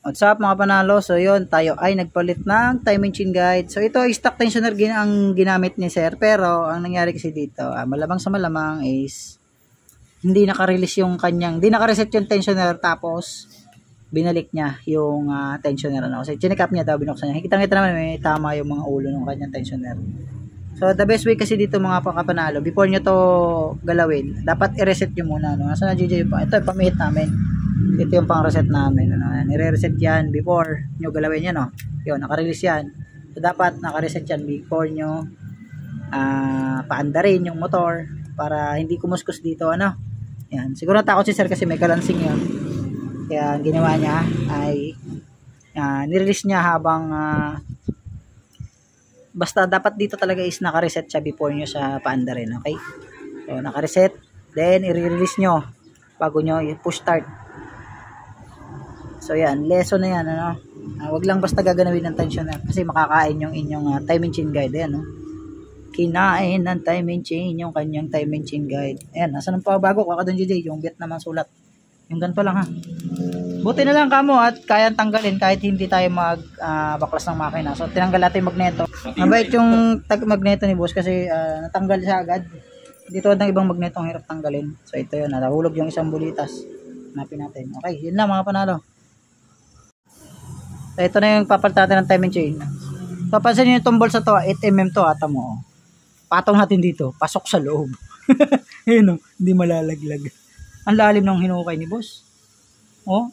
What's up mga panalo? So yun, tayo ay nagpalit ng timing chain guide. So ito stock tensioner ang ginamit ni sir. Pero ang nangyari kasi dito, malamang sa malamang is hindi naka-release yung kanyang, hindi naka-reset yung tensioner, tapos binalik niya yung tensioner. Kasi chinek up niya daw, binuksan niya. Kita naman may tama yung mga ulo ng kanyang tensioner. So the best way kasi dito mga kapanalo, before nyo to galawin, dapat i-reset nyo muna. Nasa na GJ pa? Ito pamihit namin. Ito yung pang reset namin. Nire-reset yan before nyo galawin yan. Yun, naka-release yan. So dapat naka-reset yan before nyo paandarin yung motor para hindi kumuskus dito. Yan. Siguro natakot si sir kasi may kalansing yun. Kaya ang ginawa niya ay nirelease niya habang basta dapat dito talaga is naka-reset siya before nyo sa paandarin. Okay? So naka-reset. Then i-release nyo bago nyo push start. So yan, lesson na yan. Wag lang basta gaganawin ng tensioner kasi makakain yung inyong timing chain guide. Ayan, kinain ng timing chain yung kanyang timing chain guide. Ayan, nasa nang pabago kakadon JJ, yung bit naman sulat. Yung ganito lang Buti na lang kamo at kayang tanggalin kahit hindi tayo baklas ng makina. So tinanggal natin yung magneto. Mabait yung magneto ni boss kasi natanggal siya agad. Dito ng ibang magnetong hirap tanggalin. So ito yun, nahulog yung isang bulitas. Hanapin natin. Okay, yun lang mga panalo. So ito na yung papalit natin ng timing chain. Papansin nyo yung tumbol sa to, 8mm to ata mo. Patong natin dito, pasok sa loob. Ayun hindi malalaglag. Ang lalim ng hinukay ni boss.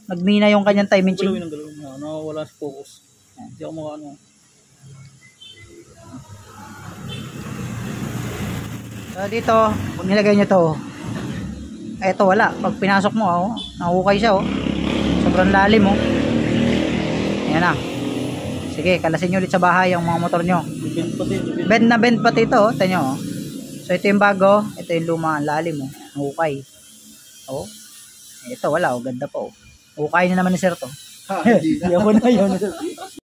Nagmina yung kanyang timing chain. Nawawala sa focus. Hindi ako makano. So dito, pag nilagay nyo to, eto wala. Pag pinasok mo, nahukay siya. Sobrang lalim. Ayan na. Sige, kalasin nyo ulit sa bahay yung mga motor nyo. Bend na bend pati ito. Tanyo. So ito yung bago, ito yung luma. Ang lalim. Nahukay. Ito wala. Ganda pa. Ukay na naman ni sir to. Yaman na yun.